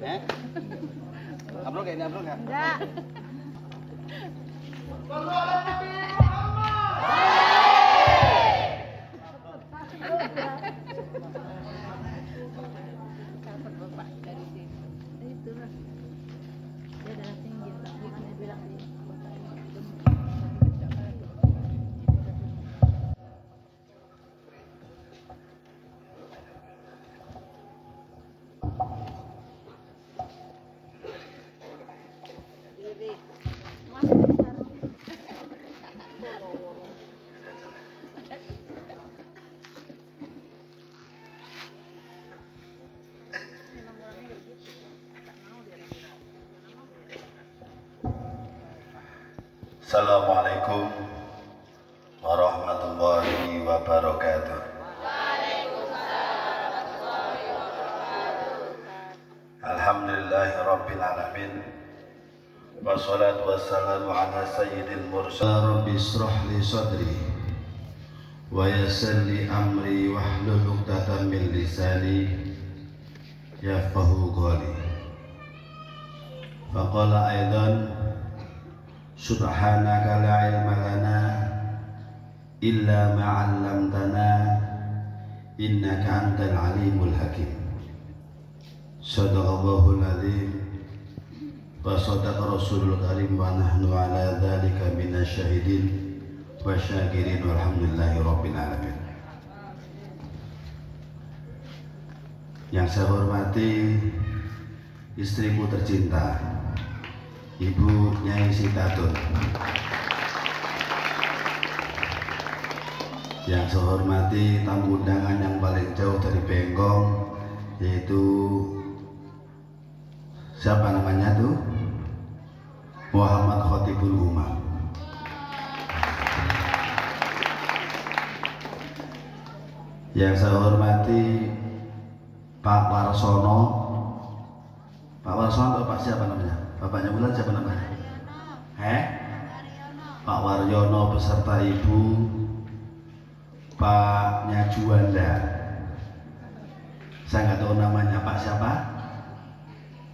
Eh? Upload nggak ini upload nggak? Enggak. Bapak dari sini. Itu lah. Dia darah tinggi, bukan dia bilang di kota ini. Assalamualaikum warahmatullahi wabarakatuh. Alhamdulillahi rabbil alamin. Wassalatu wassalamu ala sayyidil mursalin. Rabbi ishrah li sadri wa yassir li amri wahlul 'uqdatam min lisani yafqahu qawli. Faqala aidan Subhanaka la ilma lana illa ma 'allamtana innaka antal alimul hakim. Shadaqallahul azim wa shadaqa rasulul karim wa nahnu ala dzalika minasyahidin wa syakirin walhamdulillahi rabbil alamin. Yang saya hormati istriku tercinta, Ibu Nyai Sintatun. Yang saya hormati tamu undangan yang paling jauh dari Bengkong, yaitu siapa namanya tuh? Muhammad Khotibul Umam. Yang saya hormati Pak Warsono. Pak Warsono atau Pak siapa namanya? Bapaknya Bulan siapa namanya? Pak Waryono beserta Ibu Pak Nyajuanda. Saya nggak tahu namanya Pak siapa.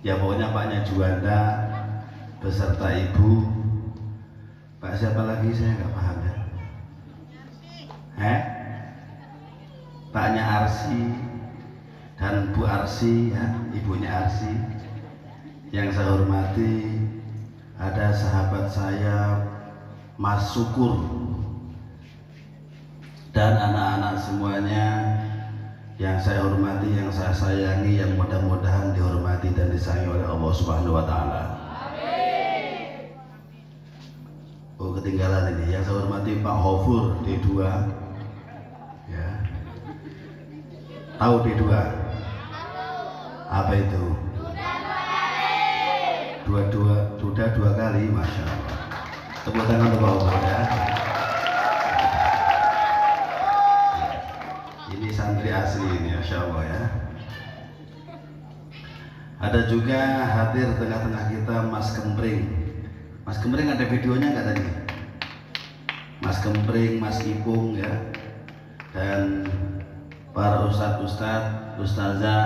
Ya pokoknya Pak Nyajuanda beserta Ibu Pak siapa lagi saya nggak paham ya. Paknya Arsi dan Bu Arsi ya, ibunya Arsi. Yang saya hormati ada sahabat saya Mas Syukur dan anak-anak semuanya yang saya hormati, yang saya sayangi, yang mudah-mudahan dihormati dan disayangi oleh Allah Subhanahu wa taala. Oh, ketinggalan ini. Yang saya hormati Pak Hofur D2. Ya. Tahu D2? Apa itu? Sudah dua kali, masya Allah. Tepuk tangan untuk Pak Hofur ya. Ini santri asli ini, masya Allah ya. Ada juga hadir tengah-tengah kita Mas Kempring. Mas Kempring ada videonya nggak tadi? Mas Kempring, Mas Ipung ya, dan para ustadz, ustazah,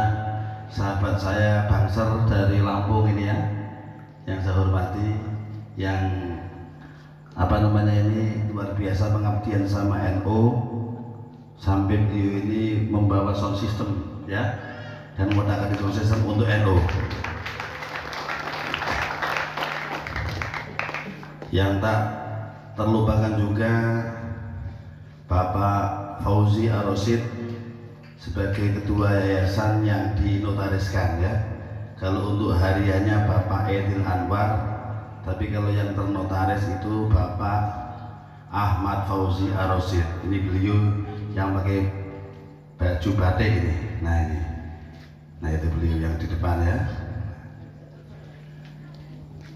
sahabat saya Bangser dari Lampung ini ya, yang saya hormati, yang apa namanya ini luar biasa pengabdian sama NU, sampai beliau ini membawa sound system ya, dan menggunakan sound system untuk NU. Yang tak terlupakan juga Bapak Fauzi Ar-Rasyid sebagai ketua yayasan yang dinotariskan ya. Kalau untuk hariannya Bapak Edil Anwar, tapi kalau yang ternotaris itu Bapak Ahmad Fauzi Ar-Rasyid. Ini beliau yang pakai baju batik ini. Nah ini, nah itu beliau yang di depan ya.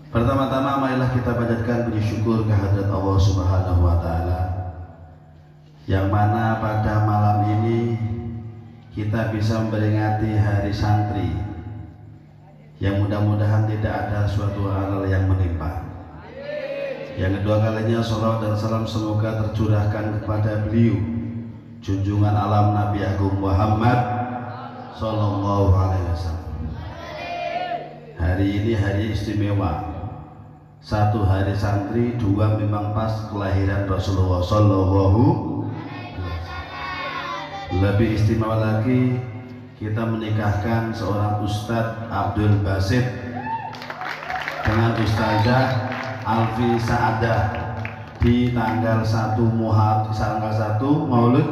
Pertama-tama marilah kita panjatkan puji syukur kehadirat Allah Subhanahu wa taala, yang mana pada malam ini kita bisa memperingati Hari Santri, yang mudah-mudahan tidak ada suatu hal yang menimpa. Yang kedua kalinya salawat dan salam semoga tercurahkan kepada beliau, junjungan alam Nabi Agung Muhammad Sallallahu Alaihi Wasallam. Hari ini hari istimewa. Satu hari santri, dua memang pas kelahiran Rasulullah Sallallahu. Lebih istimewa lagi kita menikahkan seorang Ustadz Abdul Basit dengan Ustazah Alfi Saadah di tanggal 1 Maulud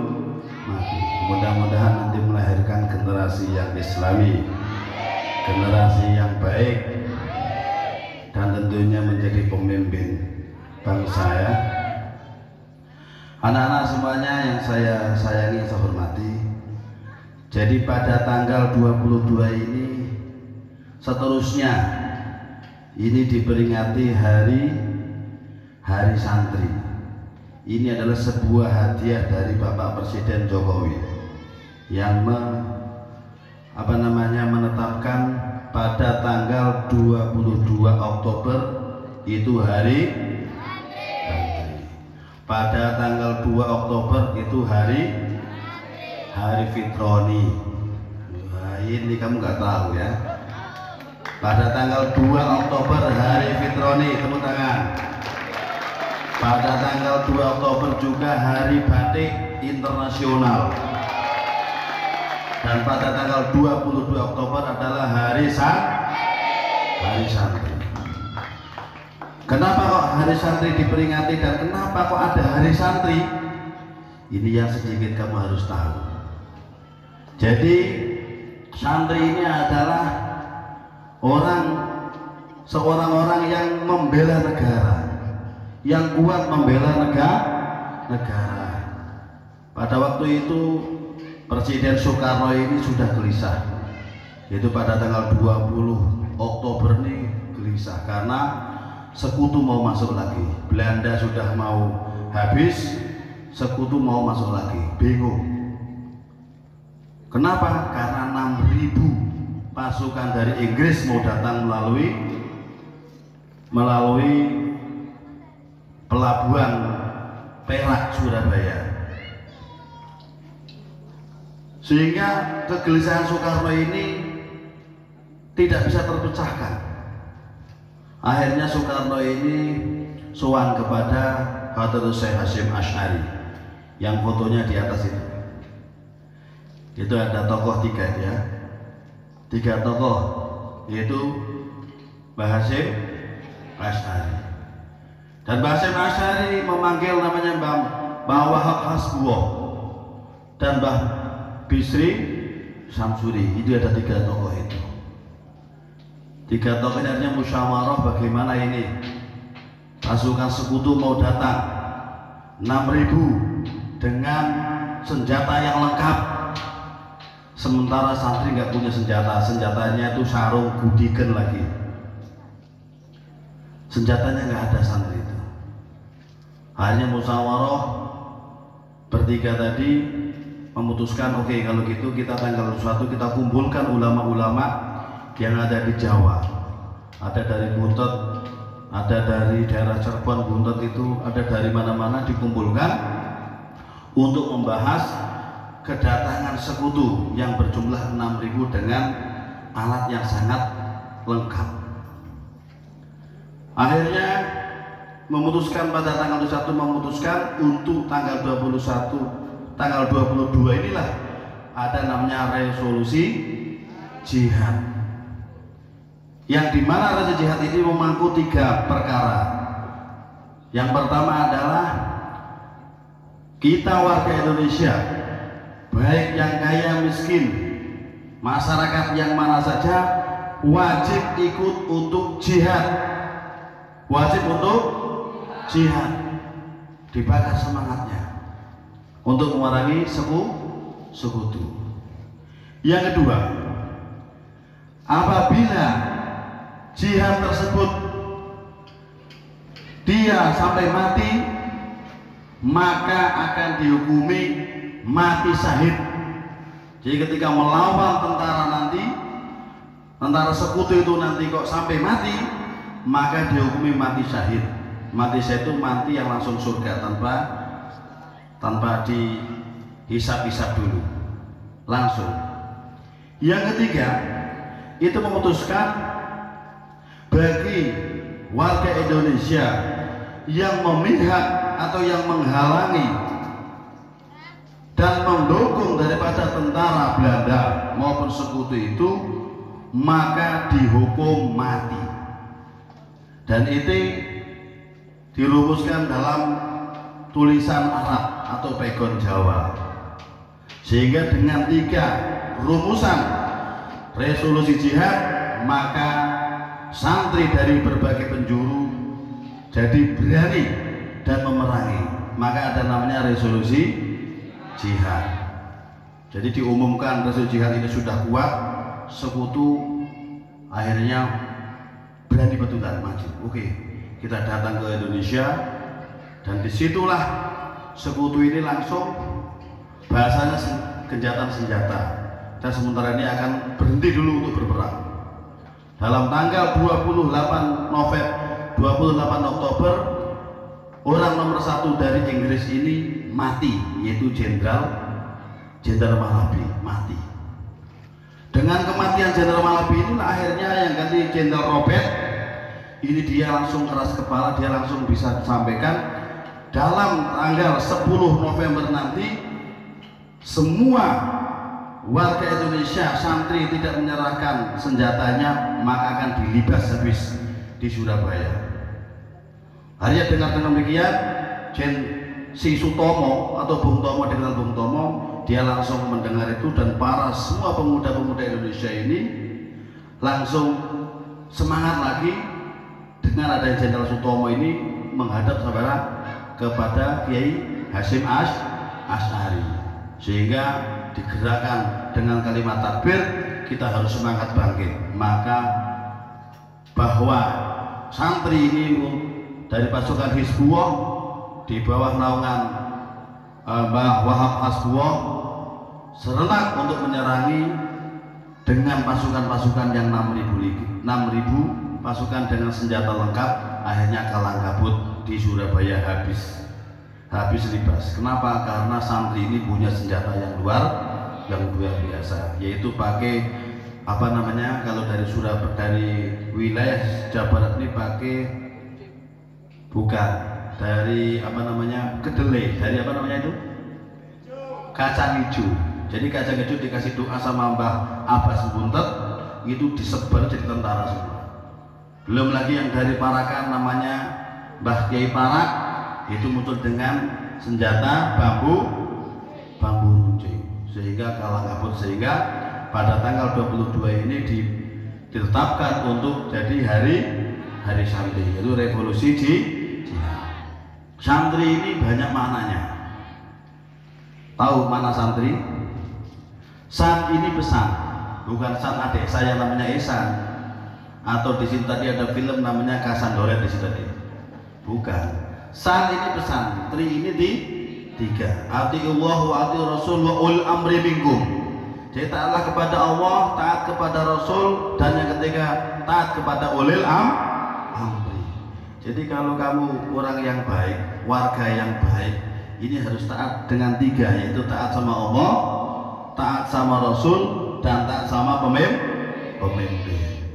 Nabi. Mudah-mudahan nanti melahirkan generasi yang islami, generasi yang baik, dan tentunya menjadi pemimpin bangsa ya. Anak-anak semuanya yang saya sayangi, saya hormati. Jadi pada tanggal 22 ini seterusnya ini diperingati hari santri. Ini adalah sebuah hadiah dari Bapak Presiden Jokowi yang menetapkan pada tanggal 22 Oktober itu hari santri. Pada tanggal 2 Oktober itu hari Fitroni. Nah, ini kamu nggak tahu ya. Pada tanggal 2 Oktober hari Fitroni, tepuk tangan. Pada tanggal 2 Oktober juga hari batik internasional. Dan pada tanggal 22 Oktober adalah hari santri. Kenapa kok hari santri diperingati dan kenapa kok ada hari santri? Ini yang sedikit kamu harus tahu. Jadi santri ini adalah seorang orang yang membela negara, yang kuat membela negara. Pada waktu itu Presiden Soekarno ini sudah gelisah. Itu pada tanggal 20 Oktober ini gelisah karena sekutu mau masuk lagi. Belanda sudah mau habis, sekutu mau masuk lagi. Bingung. Kenapa? Karena 6.000 pasukan dari Inggris mau datang melalui pelabuhan Perak, Surabaya. Sehingga kegelisahan Soekarno ini tidak bisa terpecahkan. Akhirnya Soekarno ini sowan kepada Hadratus Syekh Hasyim Asy'ari yang fotonya di atas itu. Itu ada tokoh tiga tokoh, yaitu Mbah Hasyim Asy'ari. Dan Mbah Hasyim Asy'ari memanggil namanya Mbah Wahab Hasbuwah dan Mbah Bisri Samsuri. Itu ada tiga tokoh itu. Tiga tokoh ini artinya musyawarah bagaimana ini pasukan sekutu mau datang 6.000 dengan senjata yang lengkap, sementara santri nggak punya senjatanya itu sarung gudigen lagi, senjatanya nggak ada santri itu. Akhirnya musyawarah bertiga tadi memutuskan, oke, kalau gitu kita tanggal 1 kita kumpulkan ulama-ulama yang ada di Jawa, ada dari Buntet, ada dari daerah Cirebon, Buntet itu ada dari mana-mana, dikumpulkan untuk membahas kedatangan sekutu yang berjumlah 6.000 dengan alat yang sangat lengkap. Akhirnya memutuskan pada tanggal 1 memutuskan untuk tanggal 21, tanggal 22 inilah ada namanya resolusi jihad, yang dimana resolusi jihad ini memangku 3 perkara. Yang pertama adalah kita warga Indonesia, baik yang kaya miskin, masyarakat yang mana saja, wajib ikut untuk jihad, wajib untuk jihad, dibakar semangatnya untuk memerangi sekutu. Yang kedua, apabila jihad tersebut dia sampai mati, maka akan dihukumi mati syahid. Jadi ketika melawan tentara sekutu itu nanti kok sampai mati, maka dihukumi mati syahid. Mati syahid itu mati yang langsung surga tanpa dihisap-hisap dulu, langsung. Yang ketiga, itu memutuskan bagi warga Indonesia yang memihak atau yang menghalangi dan mendukung daripada tentara Belanda maupun sekutu itu, maka dihukum mati. Dan itu dirumuskan dalam tulisan Arab atau pegon Jawa, sehingga dengan 3 rumusan resolusi jihad, maka santri dari berbagai penjuru jadi berani dan memerangi, maka ada namanya resolusi jihad. Jadi diumumkan resolusi jihad ini sudah kuat, sekutu akhirnya berani betulan maju. Oke, kita datang ke Indonesia, dan disitulah sekutu ini langsung bahasanya gencatan senjata, dan sementara ini akan berhenti dulu untuk berperang. Dalam tanggal 28 Oktober, orang nomor 1 dari Inggris ini mati, yaitu Jenderal Malabi mati. Dengan kematian Jenderal Malabi inilah akhirnya yang ganti Jenderal Robert. Ini dia langsung keras kepala, dia langsung bisa sampaikan dalam tanggal 10 November nanti semua warga Indonesia santri tidak menyerahkan senjatanya, maka akan dilibas habis di Surabaya. Hanya dengar demikian, si Sutomo atau Bung Tomo, dikenal Bung Tomo, dia langsung mendengar itu, dan para semua pemuda-pemuda Indonesia ini langsung semangat lagi dengan adanya Jenderal Sutomo ini menghadap saudara kepada Kiai Hasyim Asy'ari, sehingga digerakkan dengan kalimat takbir, kita harus semangat bangkit. Maka bahwa santri ini dari pasukan Hizbullah di bawah naungan Mbah Wahab Hasbullah serentak untuk menyerangi dengan pasukan-pasukan yang 6.000 pasukan dengan senjata lengkap, akhirnya kalang kabut di Surabaya, habis libas. Kenapa? Karena santri ini punya senjata yang luar biasa, yaitu pakai apa namanya, kalau dari Surabaya, dari wilayah Jawa Barat ini pakai, bukan dari apa namanya, kedelai, dari apa namanya itu, kacang hijau. Jadi kacang hijau dikasih doa sama Mbah Abbas Buntet, itu disebar jadi tentara semua. Belum lagi yang dari Parakan namanya Mbah Kiai Parak, itu muncul dengan senjata bambu runcing, sehingga kalang kabut, sehingga pada tanggal 22 ini ditetapkan untuk jadi hari santri, yaitu revolusi jihad. Santri ini banyak maknanya. Tahu mana santri? San ini pesan, bukan san adik saya namanya Ihsan, atau di sini tadi ada film namanya Kasandoret di sini tadi, bukan. San ini pesan, tri ini di 3. Atiullah wa ati Rasul wa ul amri minkum. Jadi taatlah kepada Allah, taat kepada Rasul, dan yang ketiga taat kepada ulil amri. Jadi kalau kamu orang yang baik, warga yang baik, ini harus taat dengan 3, yaitu taat sama Allah, taat sama Rasul, dan taat sama pemimpin.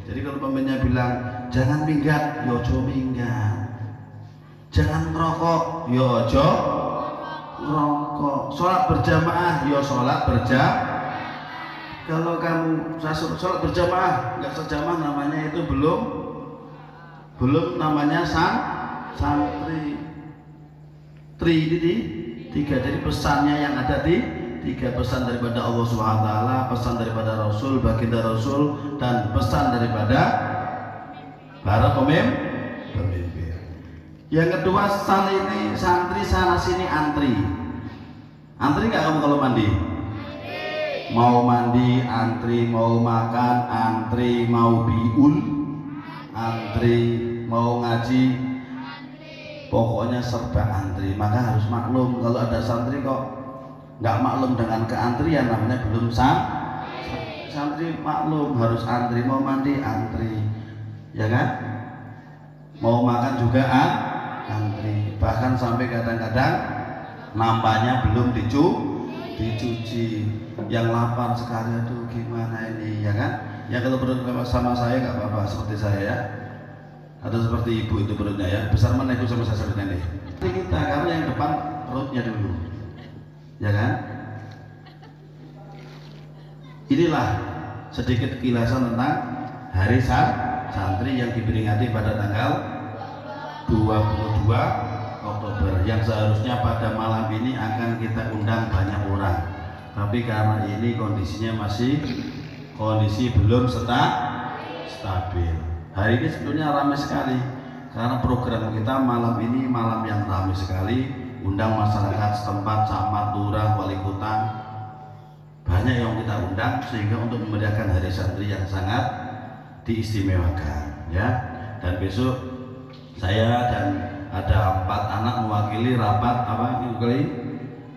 Jadi kalau pemimpinnya bilang jangan minggat, yo ojo minggat. Jangan merokok, yo ojo rokok. Sholat berjamaah, yo sholat berjamaah. Kalau kamu sholat berjamaah nggak sejamaah, namanya itu belum namanya santri. Tri ini 3. Jadi pesannya yang ada di 3, pesan daripada Allah Subhanahu wa taala, pesan daripada Rasul, baginda Rasul, dan pesan daripada para pemimpin. Yang kedua, santri sana sini antri. Antri nggak kamu kalau mandi? Mau mandi antri, mau makan antri, mau biul antri, mau ngaji, pokoknya serba antri. Maka harus maklum, kalau ada santri kok nggak maklum dengan keantrian, namanya belum santri. Maklum harus antri, mau mandi antri, ya kan? Mau makan juga antri, bahkan sampai kadang-kadang nampaknya belum dicuci. Yang lapar sekali, aduh gimana ini, ya kan? Ya kalau perlu sama saya nggak apa-apa, seperti saya ya. atau seperti ibu itu perutnya ya, besar mana itu sama saya sebutnya nih. Kita karena yang depan perutnya dulu, ya kan? Inilah sedikit kilasan tentang hari santri yang diperingati pada tanggal 22 Oktober yang seharusnya pada malam ini akan kita undang banyak orang, tapi karena ini kondisinya masih kondisi belum stabil. Hari ini sebetulnya ramai sekali karena program kita malam ini malam yang ramai sekali, undang masyarakat setempat, camat, lurah, wali kota, banyak yang kita undang sehingga untuk memeriahkan hari santri yang sangat diistimewakan ya. Dan besok saya dan ada 4 anak mewakili rapat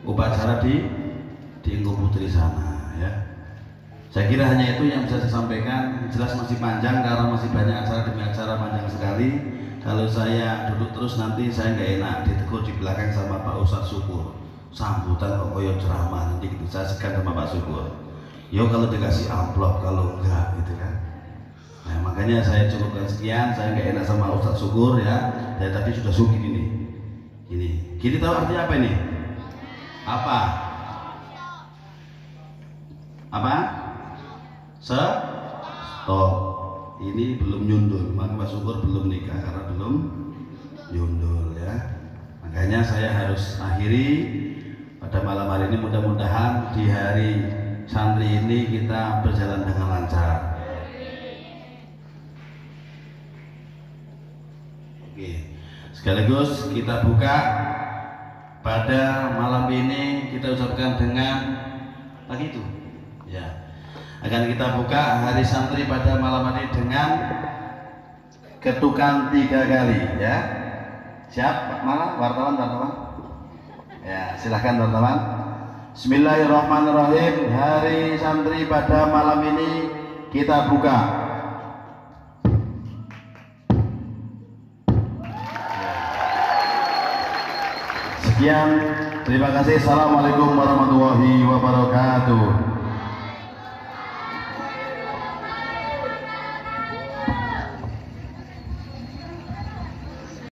upacara di Engku Putri sana ya. Saya kira hanya itu yang bisa saya sampaikan. Jelas masih panjang karena masih banyak acara demi acara, panjang sekali. Kalau saya duduk terus nanti saya nggak enak ditegur di belakang sama Pak Ustadz Syukur, sambutan kok koyo ceramah, nanti gitu saya segan sama Pak Syukur. Yo kalau dikasih amplop, kalau enggak gitu kan. Nah makanya saya cukupkan sekian. Saya nggak enak sama Ustadz Syukur ya. Dari tadi sudah sugi gini tahu artinya apa ini? Apa? Stop. Ini belum nyundul, maka Pak Syukur belum nikah karena belum nyundul ya. Makanya saya harus akhiri pada malam hari ini. Mudah-mudahan di hari santri ini kita berjalan dengan lancar. Oke, sekaligus kita buka pada malam ini, kita ucapkan dengan pagi itu ya, akan kita buka hari santri pada malam hari dengan ketukan 3 kali ya. Siap? Mana wartawan ya, silahkan wartawan. Bismillahirrahmanirrahim. Hari santri pada malam ini kita buka. Sekian, terima kasih. Assalamualaikum warahmatullahi wabarakatuh.